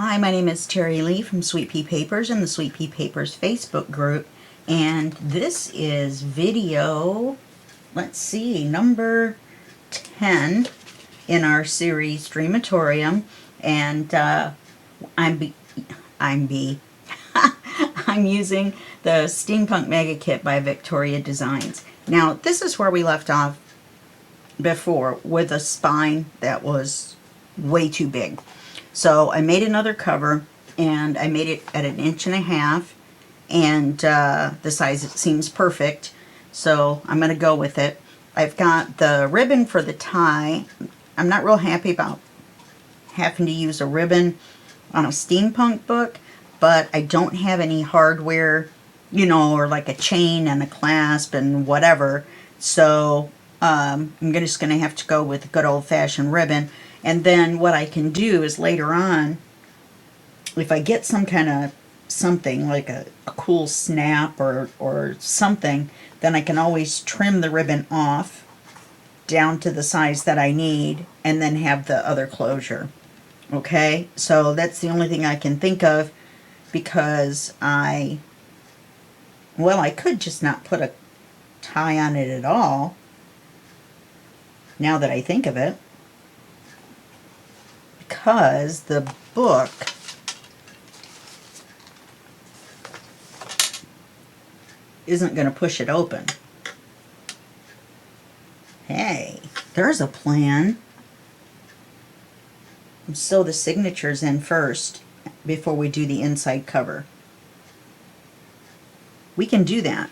Hi, my name is Terry Lee from Sweet Pea Papers and the Sweet Pea Papers Facebook group, and this is video, let's see, number 10 in our series Dreamatorium, and I'm using the Steampunk Mega Kit by Victoria Designs. Now, this is where we left off before with a spine that was way too big. So I made another cover, and I made it at 1.5 inches, and the size it seems perfect, so I'm going to go with it. I've got the ribbon for the tie. I'm not real happy about having to use a ribbon on a steampunk book, but I don't have any hardware, you know, or like a chain and a clasp and whatever, so I'm just going to have to go with a good old-fashioned ribbon. And then what I can do is later on, if I get some kind of something like a cool snap or something, then I can always trim the ribbon off down to the size that I need and then have the other closure. Okay, so that's the only thing I can think of, because I could just not put a tie on it at all, now that I think of it, because the book isn't going to push it open. Hey, there's a plan. Sew the signatures in first before we do the inside cover. We can do that.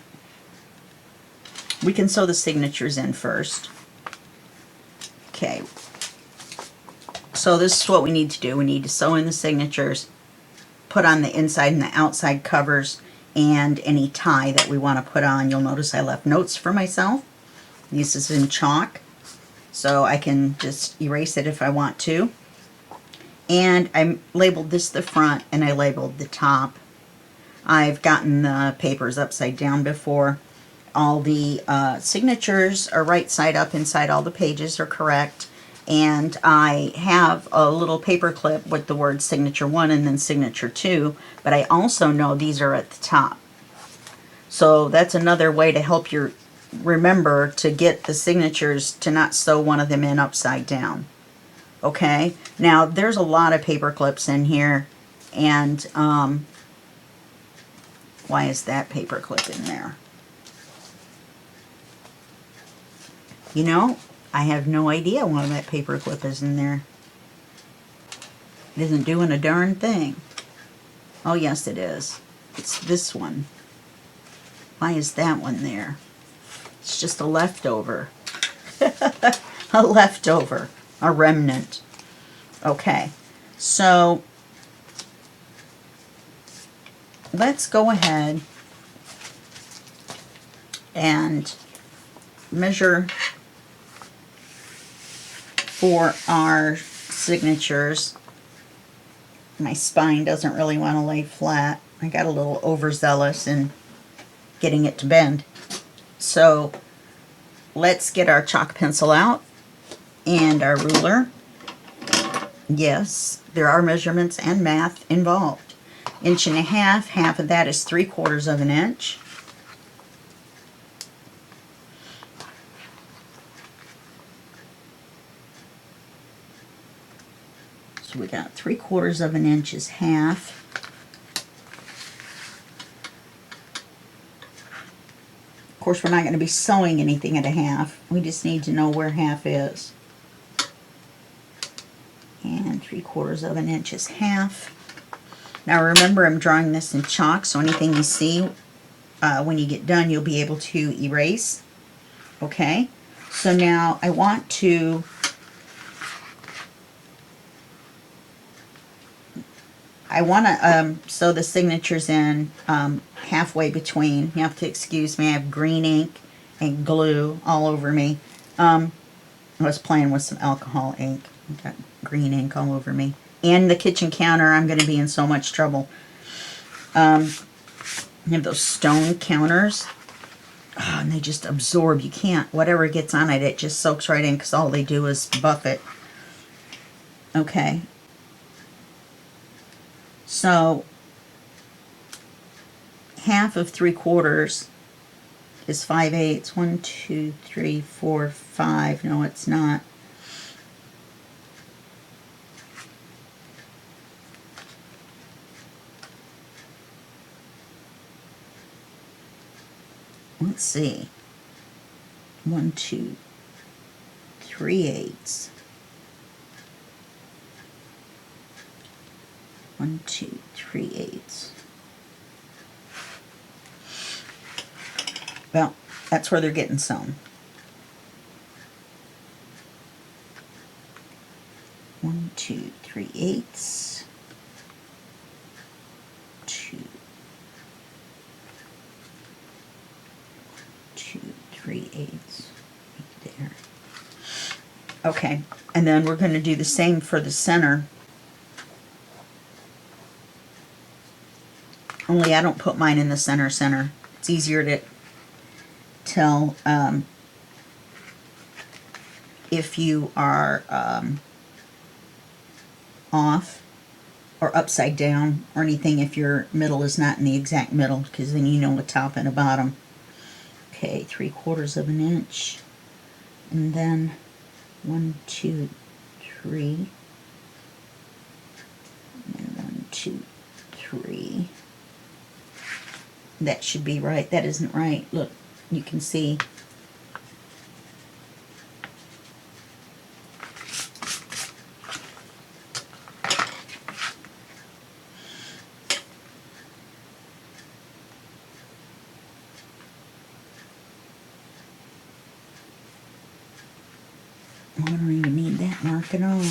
We can sew the signatures in first. Okay. So this is what we need to do. We need to sew in the signatures, put on the inside and the outside covers, and any tie that we want to put on. You'll notice I left notes for myself. This is in chalk, so I can just erase it if I want to. And I labeled this the front, and I labeled the top. I've gotten the papers upside down before. All the signatures are right side up inside all the pages are correct. And I have a little paper clip with the word signature 1 and then signature 2, but I also know these are at the top. So that's another way to help you remember to get the signatures, to not sew one of them in upside down. Okay, now there's a lot of paper clips in here, and why is that paper clip in there? You know, I have no idea why that paper clip is in there. It isn't doing a darn thing. Oh, yes, it is. It's this one. Why is that one there? It's just a leftover. A leftover. A remnant. Okay. So, let's go ahead and measure for our signatures. My spine doesn't really want to lay flat. I got a little overzealous in getting it to bend. So let's get our chalk pencil out and our ruler. Yes, there are measurements and math involved. 1.5 inches, half of that is 3/4 of an inch. So we got 3/4 of an inch is half. Of course, we're not going to be sewing anything at a half. We just need to know where half is. And 3/4 of an inch is half. Now remember, I'm drawing this in chalk, so anything you see when you get done, you'll be able to erase. Okay? So now I want to sew the signatures in halfway between. You have to excuse me, I have green ink and glue all over me. I was playing with some alcohol ink. I got green ink all over me. And the kitchen counter, I'm going to be in so much trouble. You have those stone counters. Oh, and they just absorb. You can't, whatever gets on it, it just soaks right in, because all they do is buff it. Okay. So half of 3/4 is 5/8. 1, 2, 3, 4, 5. No, it's not. Let's see. 1, 2, 3/8. 1, 2, 3/8. Well, that's where they're getting sewn. 1, 2, 3/8. 2, 2, 3/8. Right there. Okay, and then we're going to do the same for the center. Only I don't put mine in the center. It's easier to tell if you are off or upside down or anything if your middle is not in the exact middle, because then you know a top and a bottom. Okay, 3/4 of an inch, and then 1, 2, 3, and 1, 2, 3. That should be right. That isn't right. Look, you can see. I don't even need that mark at all.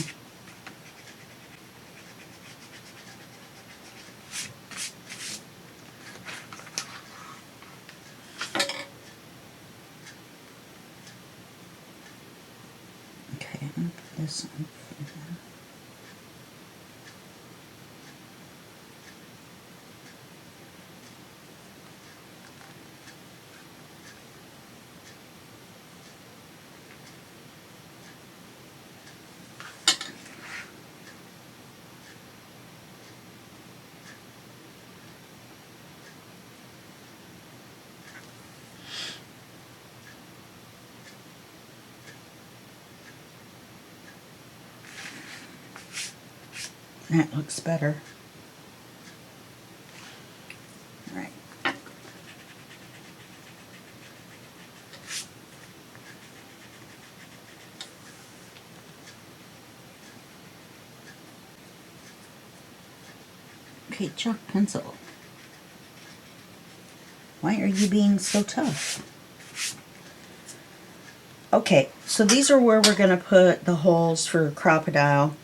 Okay, I'm going to put this on. That looks better. All right. Okay, chalk pencil. Why are you being so tough? Okay, so these are where we're going to put the holes for crocodile.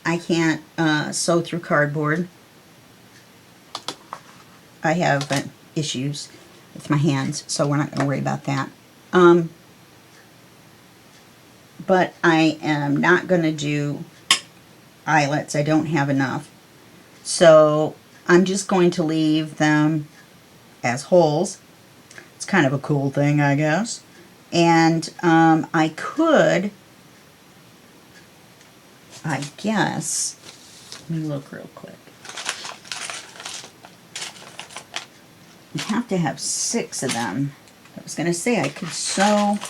I can't sew through cardboard. I have issues with my hands, so we're not going to worry about that. But I am not going to do eyelets. I don't have enough. So I'm just going to leave them as holes. It's kind of a cool thing, I guess. And I could, I guess, let me look real quick. You have to have 6 of them. I was going to say I could sew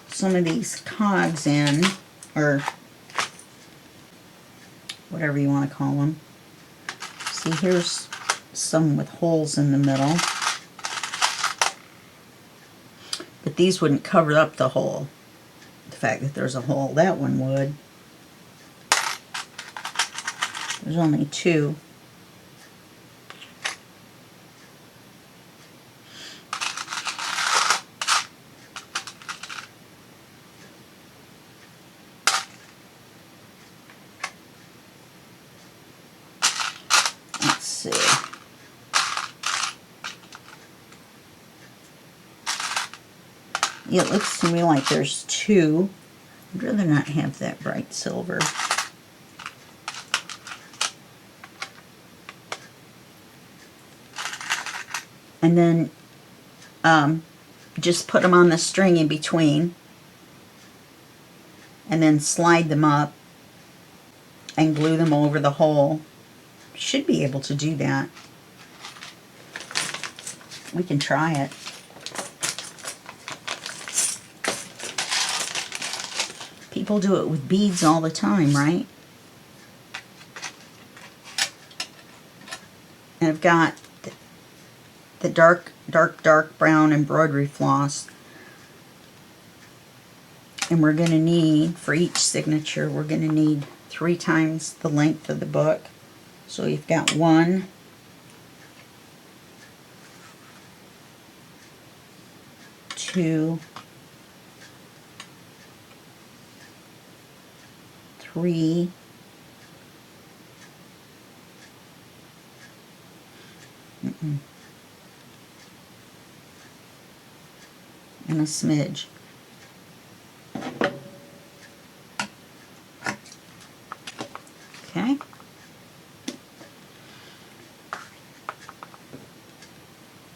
some of these cogs in, or whatever you want to call them. See, here's some with holes in the middle. But these wouldn't cover up the hole. The fact that there's a hole, that one would. There's only 2. Let's see. Yeah, it looks to me like there's 2. I'd rather not have that bright silver. And then just put them on the string in between, and then slide them up and glue them over the hole should be able to do that. We can try it. People do it with beads all the time, right? And I've got the dark brown embroidery floss. And we're going to need, for each signature, we're going to need 3 times the length of the book. So you've got 1, 2, 3, and a smidge. Okay.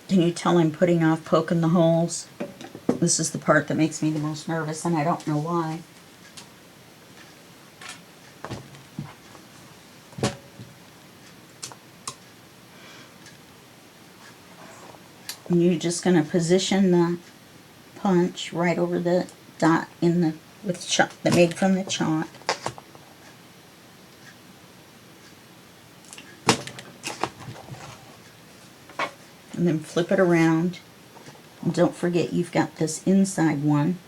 Can you tell I'm putting off poking the holes? This is the part that makes me the most nervous, and I don't know why. And you're just going to position the punch right over the dot in the with chalk that made from the chalk. And then flip it around. And don't forget you've got this inside one.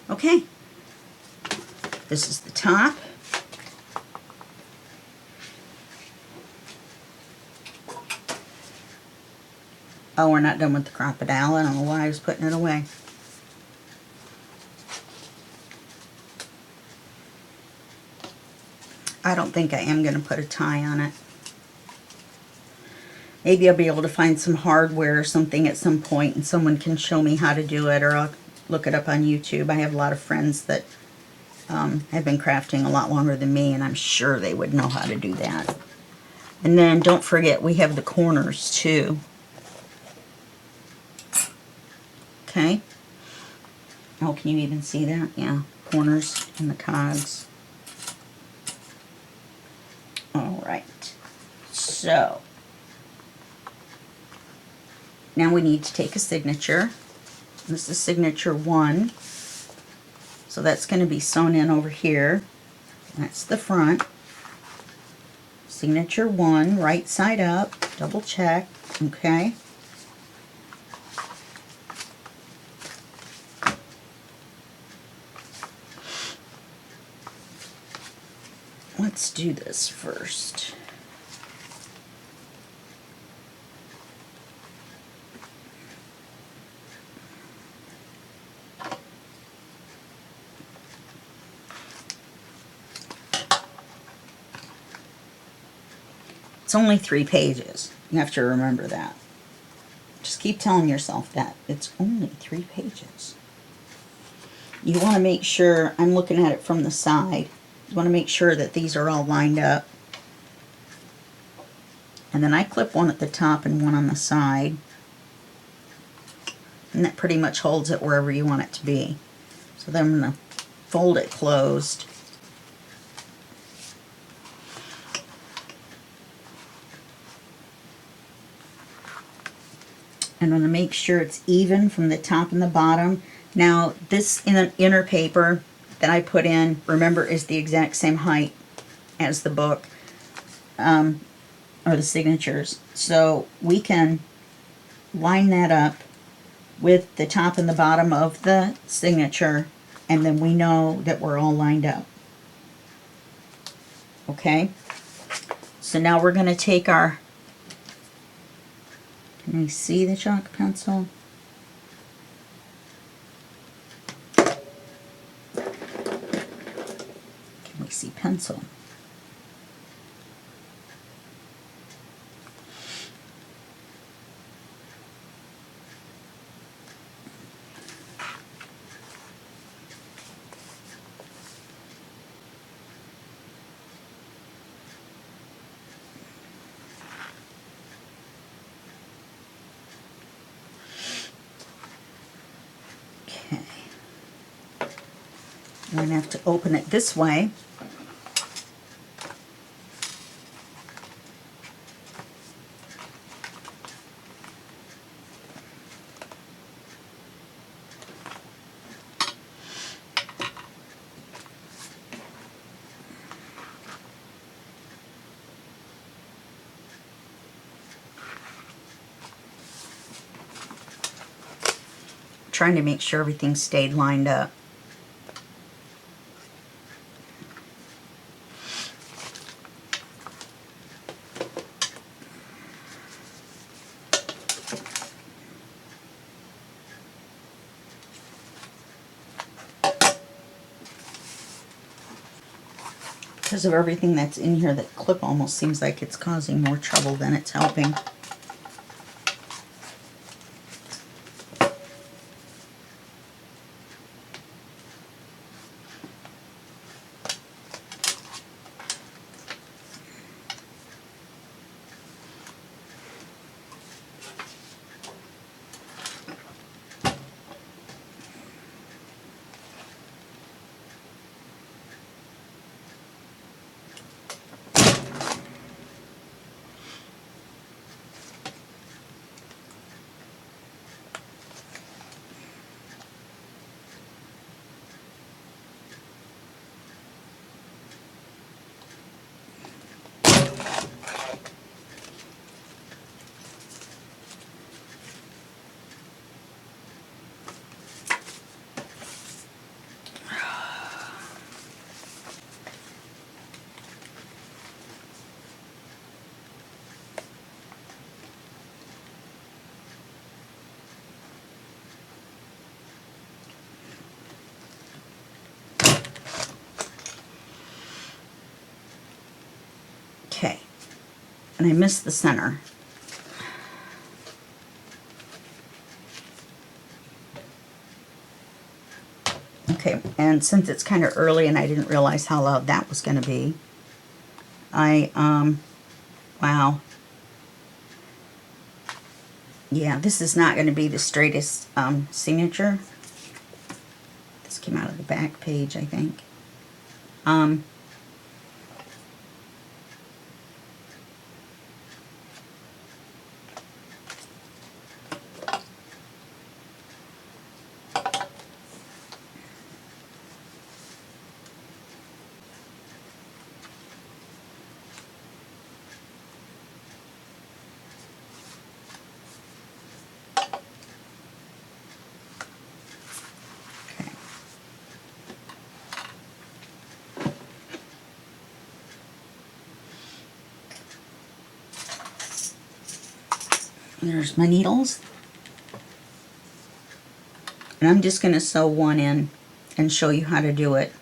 Okay, this is the top. Oh, we're not done with the crocodile. I don't know why I was putting it away. I don't think I am going to put a tie on it. Maybe I'll be able to find some hardware or something at some point and someone can show me how to do it, or I'll look it up on YouTube. I have a lot of friends that have been crafting a lot longer than me, and I'm sure they would know how to do that. And then don't forget we have the corners too. Okay. Oh, can you even see that? Yeah, corners and the cogs. All right. So now we need to take a signature. This is signature 1. So that's going to be sewn in over here. That's the front. Signature 1, right side up, double check, okay? Let's do this first. It's only 3 pages. You have to remember that. Just keep telling yourself that. It's only 3 pages. You want to make sure, I'm looking at it from the side, you want to make sure that these are all lined up. And then I clip one at the top and one on the side. And that pretty much holds it wherever you want it to be. So then I'm going to fold it closed. I'm going to make sure it's even from the top and the bottom. Now, this inner paper that I put in, remember, is the exact same height as the book, or the signatures. So we can line that up with the top and the bottom of the signature, and then we know that we're all lined up. Okay? So now we're going to take our, can you see the chalk pencil? Can we see pencil? going to have to open it this way. Trying to make sure everything stayed lined up. Because of everything that's in here, that clip almost seems like it's causing more trouble than it's helping. Okay, and I missed the center. Okay, and since it's kind of early and I didn't realize how loud that was going to be, wow. Yeah, this is not going to be the straightest signature. This came out of the back page, I think. There's my needles. And I'm just going to sew one in and show you how to do it.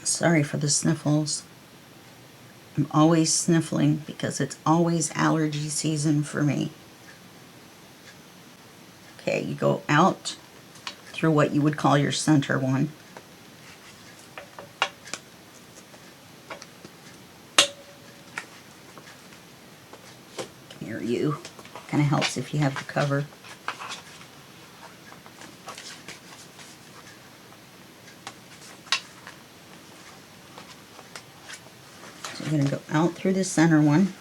Sorry for the sniffles. I'm always sniffling because it's always allergy season for me. Okay, you go out through what you would call your center one. Come here, you. Kind of helps if you have the cover. So we're going to go out through the center one.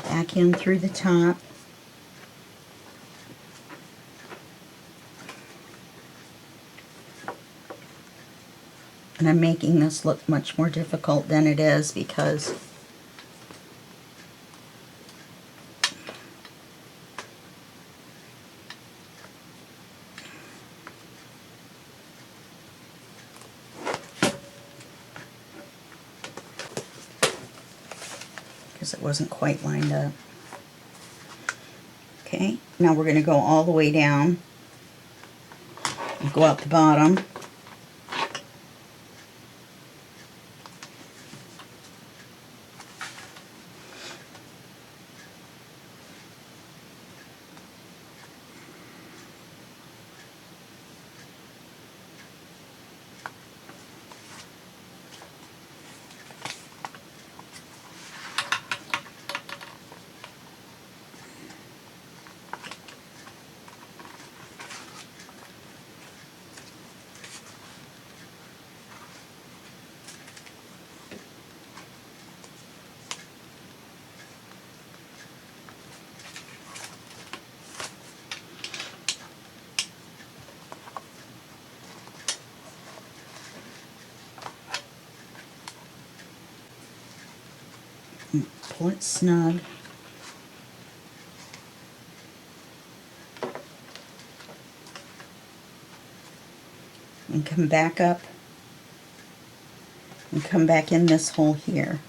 Back in through the top. And I'm making this look much more difficult than it is because it wasn't quite lined up. Okay, now we're going to go all the way down and go out the bottom. pull it snug. And come back up and come back in this hole here.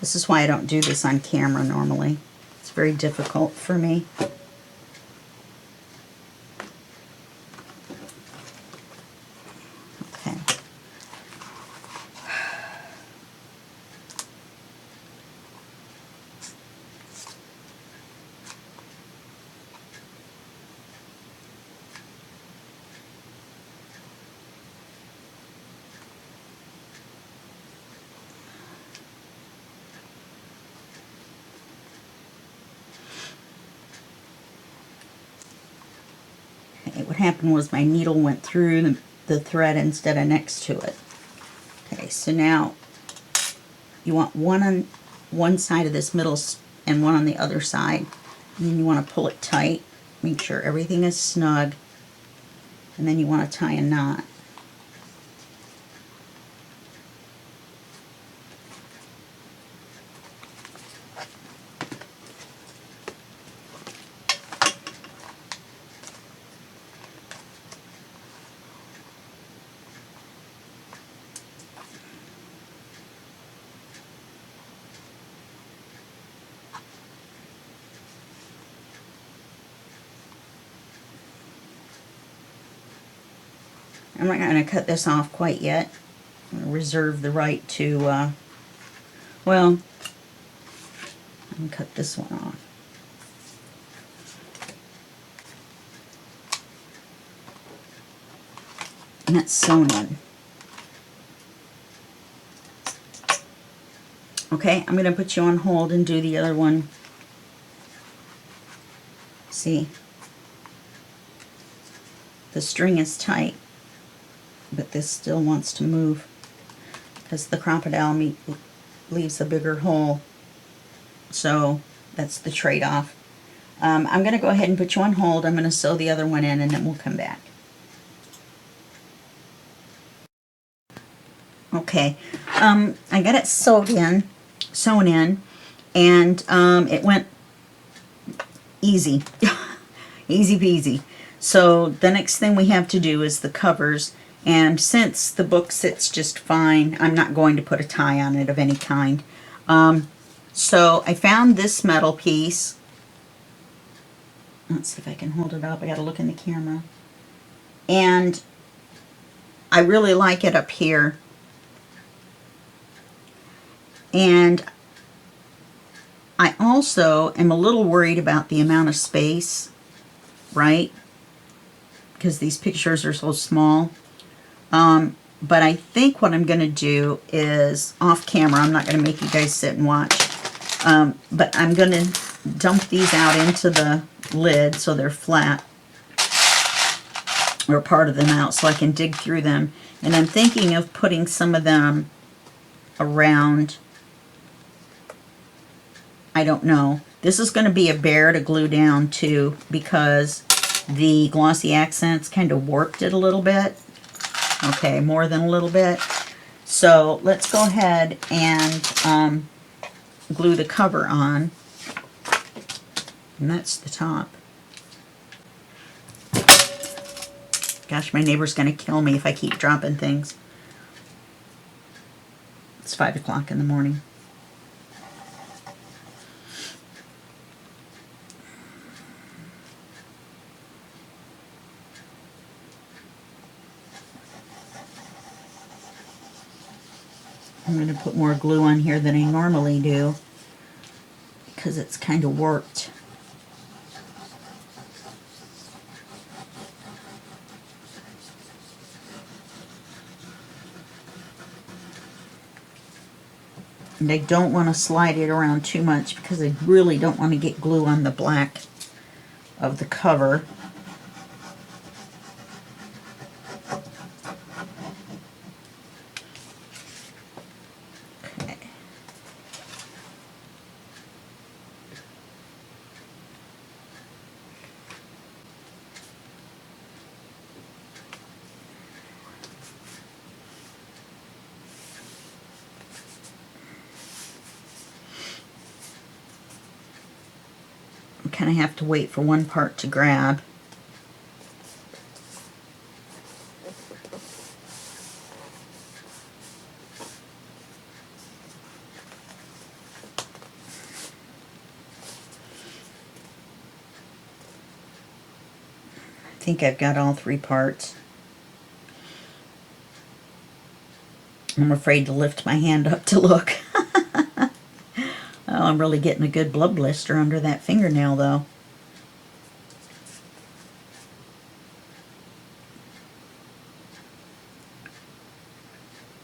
This is why I don't do this on camera normally. It's very difficult for me. Okay. What happened was my needle went through the thread instead of next to it. Okay, so now you want one on one side of this middle and one on the other side. And then you want to pull it tight. Make sure everything is snug. And then you want to tie a knot. I'm not going to cut this off quite yet. I'm going to reserve the right to, well, I'm going to cut this one off. And that's sewn in. Okay, I'm going to put you on hold and do the other one. See? The string is tight, but this still wants to move because the crocodile meat leaves a bigger hole. So that's the trade-off. I'm going to go ahead and put you on hold. I'm going to sew the other one in and then we'll come back. Okay, I got it sewn in, and it went easy, easy peasy. So the next thing we have to do is the covers, and since the book sits just fine, I'm not going to put a tie on it of any kind. So I found this metal piece. Let's see if I can hold it up. I got to look in the camera. And I really like it up here. And I also am a little worried about the amount of space, right? Because these pictures are so small. But I think what I'm going to do is, off camera, I'm not going to make you guys sit and watch, but I'm going to dump these out into the lid so they're flat, or part of them out, so I can dig through them. And I'm thinking of putting some of them around, I don't know. This is going to be a bear to glue down too, because the glossy accents kind of warped it a little bit. Okay, more than a little bit. So let's go ahead and glue the cover on. And that's the top. Gosh, my neighbor's going to kill me if I keep dropping things. It's 5 o'clock in the morning. I'm going to put more glue on here than I normally do because it's kind of warped. And I don't want to slide it around too much because I really don't want to get glue on the black of the cover. Okay. kind of have to wait for one part to grab. I think I've got all 3 parts. I'm afraid to lift my hand up to look. Oh, I'm really getting a good blood blister under that fingernail though.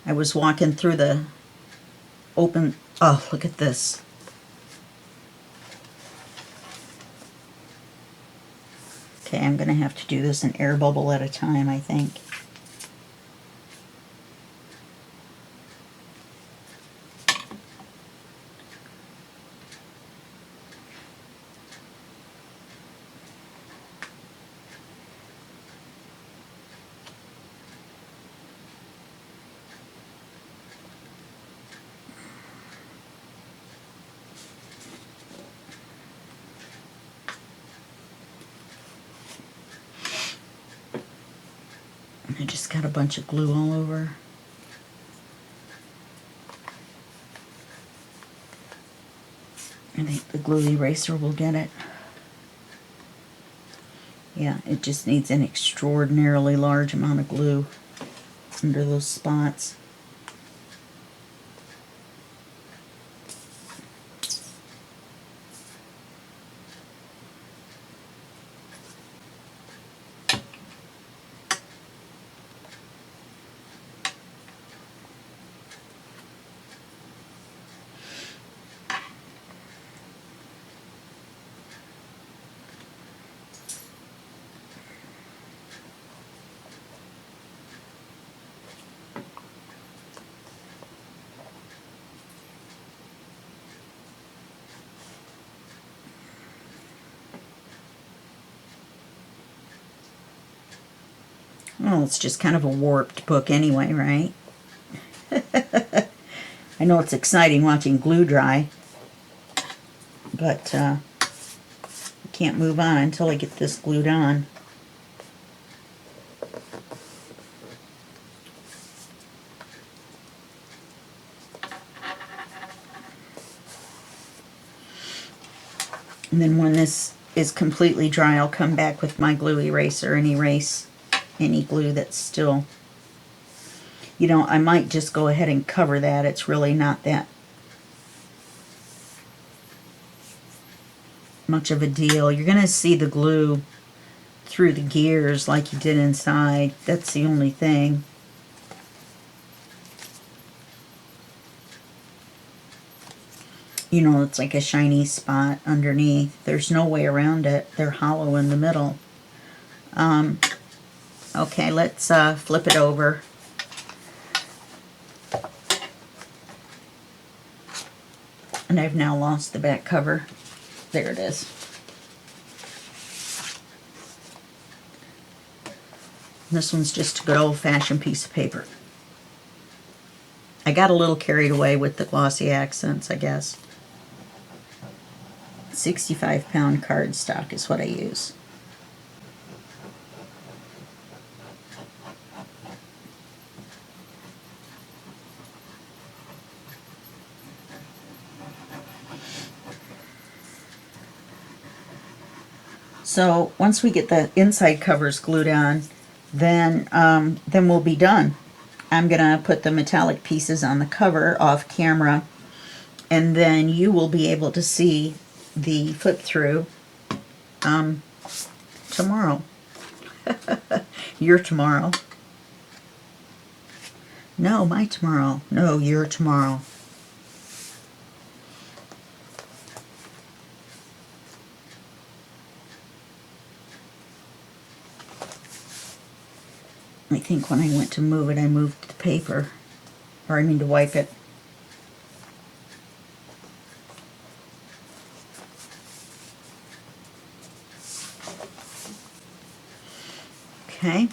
I was walking through the open, oh, look at this. Okay, I'm going to have to do this an air bubble at a time, I think. I just got a bunch of glue all over. I think the glue eraser will get it. Yeah, it just needs an extraordinarily large amount of glue under those spots. Well, it's just kind of a warped book anyway, right? I know it's exciting watching glue dry, but I can't move on until I get this glued on. And then when this is completely dry, I'll come back with my glue eraser and erase any glue that's still, you know, I might just go ahead and cover that. It's really not that much of a deal. You're going to see the glue through the gears like you did inside. That's the only thing. You know, it's like a shiny spot underneath. There's no way around it. They're hollow in the middle. Okay, let's flip it over. And I've now lost the back cover. There it is. This one's just a good old-fashioned piece of paper. I got a little carried away with the glossy accents, I guess. 65-pound cardstock is what I use. So once we get the inside covers glued on, then we'll be done. I'm gonna put the metallic pieces on the cover off camera, and then you will be able to see the flip through tomorrow. Your tomorrow. No, my tomorrow. No, your tomorrow. I think when I went to move it, I moved the paper. Or I mean to wipe it. Okay.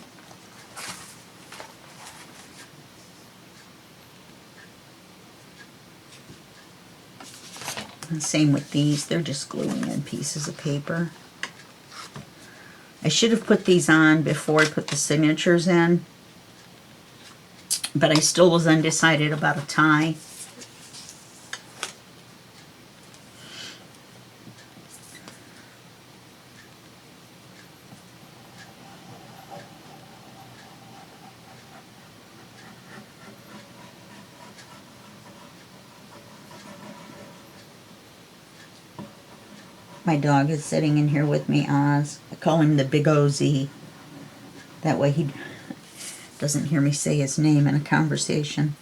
And same with these. They're just gluing in pieces of paper. I should have put these on before I put the signatures in, but I still was undecided about a tie. My dog is sitting in here with me, Oz. I call him the Big OZ. That way he doesn't hear me say his name in a conversation.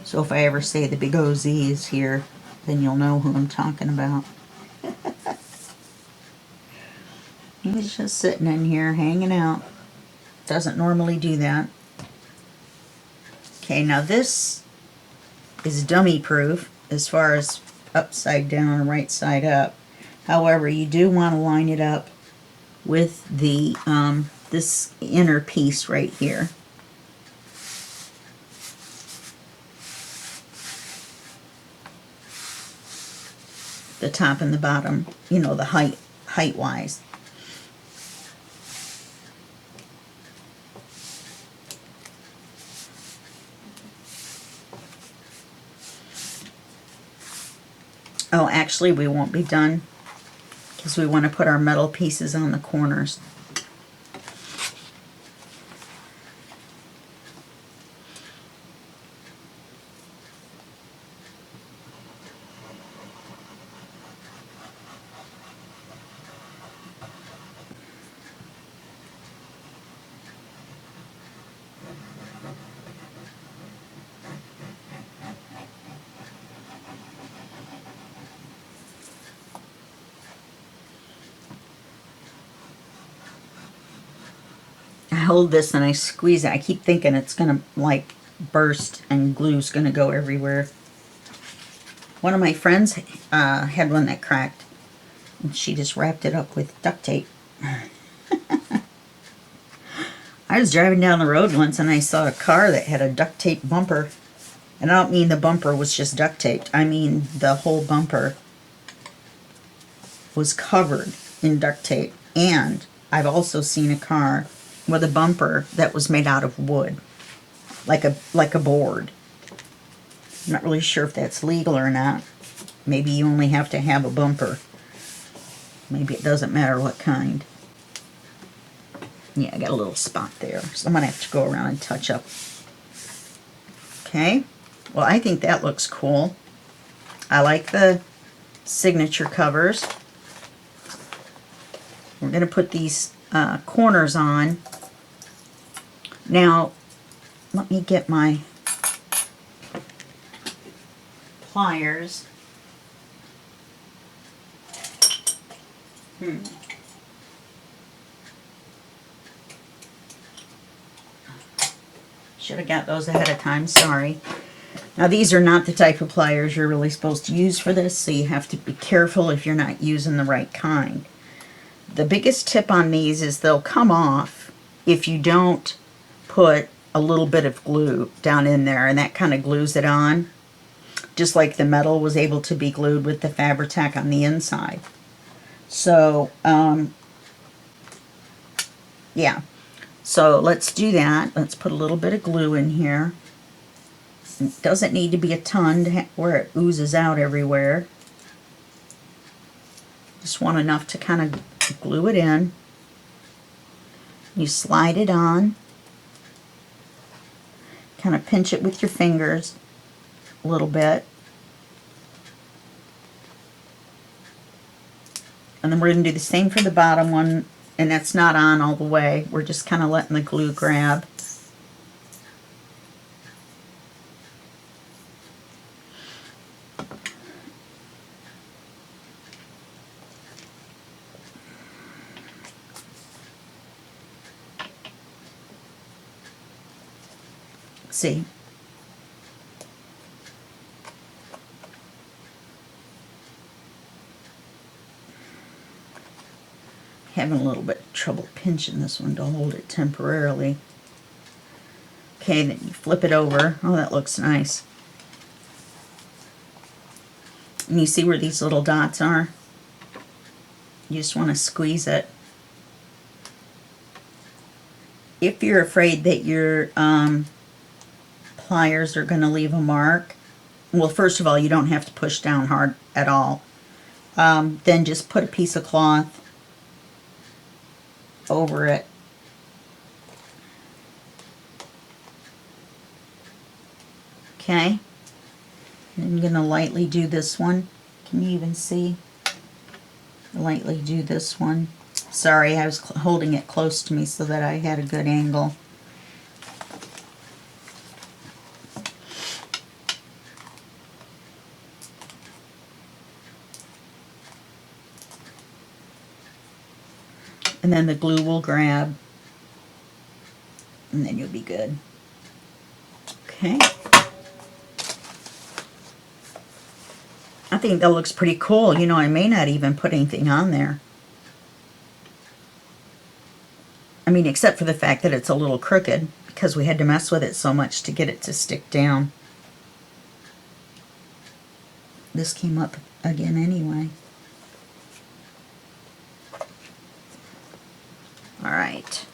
So if I ever say the Big OZ is here, then you'll know who I'm talking about. He's just sitting in here, hanging out. Doesn't normally do that. Okay, now this is dummy proof as far as upside down and right side up. However, you do want to line it up with the this inner piece right here. The top and the bottom, you know, the height wise. Oh, actually, we won't be done because we want to put our metal pieces on the corners. I hold this and I squeeze it. I keep thinking it's gonna like burst and glue's gonna go everywhere. One of my friends had one that cracked and she just wrapped it up with duct tape. I was driving down the road once and I saw a car that had a duct tape bumper. And I don't mean the bumper was just duct taped. I mean the whole bumper was covered in duct tape. And I've also seen a car with a bumper that was made out of wood, like a board. I'm not really sure if that's legal or not. Maybe you only have to have a bumper. Maybe it doesn't matter what kind. Yeah, I got a little spot there, so I'm gonna have to go around and touch up. Okay, well, I think that looks cool. I like the signature covers. We're gonna put these corners on. Now, let me get my pliers. Should have got those ahead of time, sorry. Now these are not the type of pliers you're really supposed to use for this, so you have to be careful if you're not using the right kind. The biggest tip on these is they'll come off if you don't put a little bit of glue down in there, and that kind of glues it on, just like the metal was able to be glued with the Fabri-Tac on the inside. So, yeah. So let's do that. Let's put a little bit of glue in here. It doesn't need to be a ton where it oozes out everywhere. Just want enough to kind of glue it in. You slide it on. Kind of pinch it with your fingers a little bit. And then we're going to do the same for the bottom one, and that's not on all the way. We're just kind of letting the glue grab. See? Having a little bit of trouble pinching this one to hold it temporarily. Okay, then you flip it over. Oh, that looks nice. And you see where these little dots are? You just want to squeeze it. If you're afraid that your pliers are going to leave a mark, well, first of all, you don't have to push down hard at all. Then just put a piece of cloth over it. Okay. I'm going to lightly do this one. Can you even see? Lightly do this one. Sorry, I was holding it close to me so that I had a good angle. And then the glue will grab. And then you'll be good. Okay. I think that looks pretty cool. You know, I may not even put anything on there. I mean, except for the fact that it's a little crooked because we had to mess with it so much to get it to stick down. This came up again anyway. All right.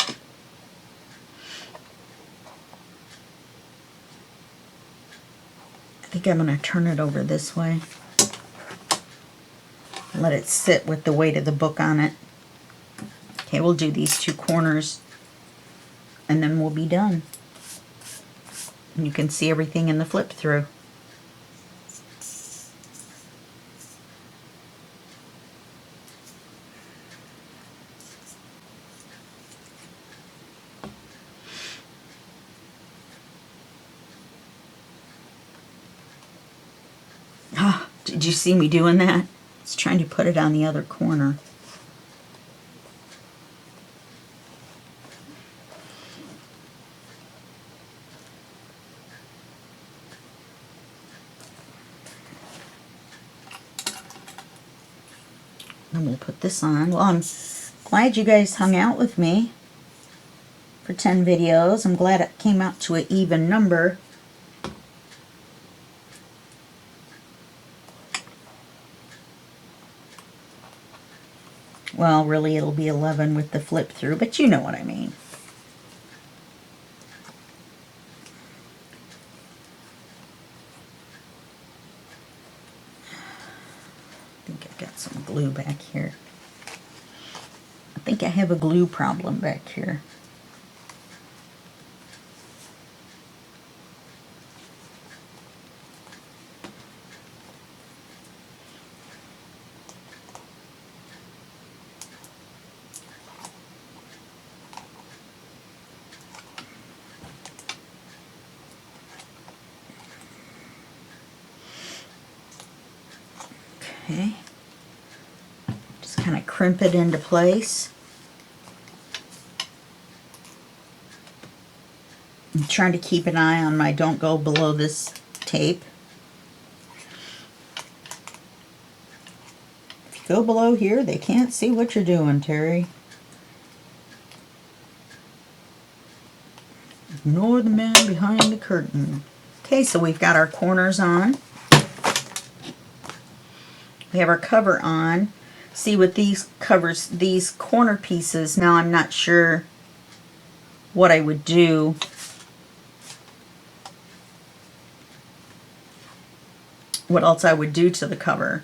I think I'm going to turn it over this way. Let it sit with the weight of the book on it. Okay, we'll do these two corners and then we'll be done. And you can see everything in the flip through. Ah, did you see me doing that? I was trying to put it on the other corner. And we'll put this on. Well, I'm glad you guys hung out with me for 10 videos. I'm glad it came out to an even number. Well, really it'll be 11 with the flip through, but you know what I mean. I think I've got some glue back here. I think I have a glue problem back here. Okay, just kind of crimp it into place. I'm trying to keep an eye on my don't go below this tape. If you go below here, they can't see what you're doing, Terry. Ignore the man behind the curtain. Okay, so we've got our corners on. We have our cover on. See, with these covers, these corner pieces, now I'm not sure what I would do. What else I would do to the cover.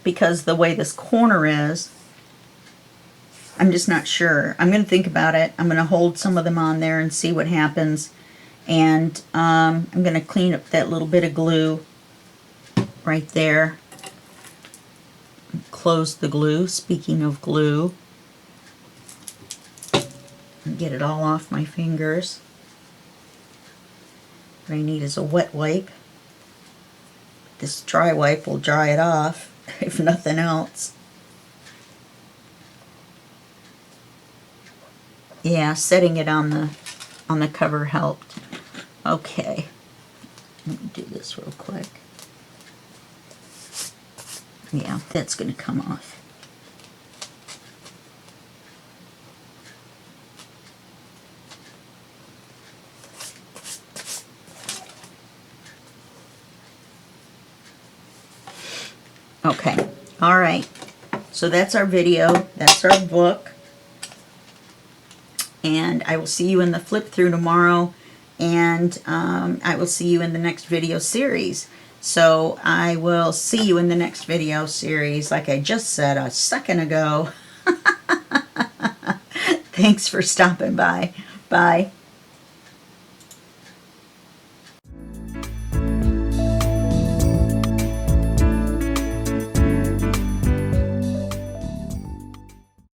Because the way this corner is, I'm just not sure. I'm going to think about it. I'm going to hold some of them on there and see what happens. And I'm going to clean up that little bit of glue right there. Close the glue. Speaking of glue, and get it all off my fingers. What I need is a wet wipe. This dry wipe will dry it off, if nothing else. Yeah, setting it on the cover helped. Okay, let me do this real quick. Yeah, that's going to come off. Okay, all right. So that's our video. That's our book. And I will see you in the flip through tomorrow. And I will see you in the next video series. So I will see you in the next video series, like I just said a second ago. Thanks for stopping by. Bye.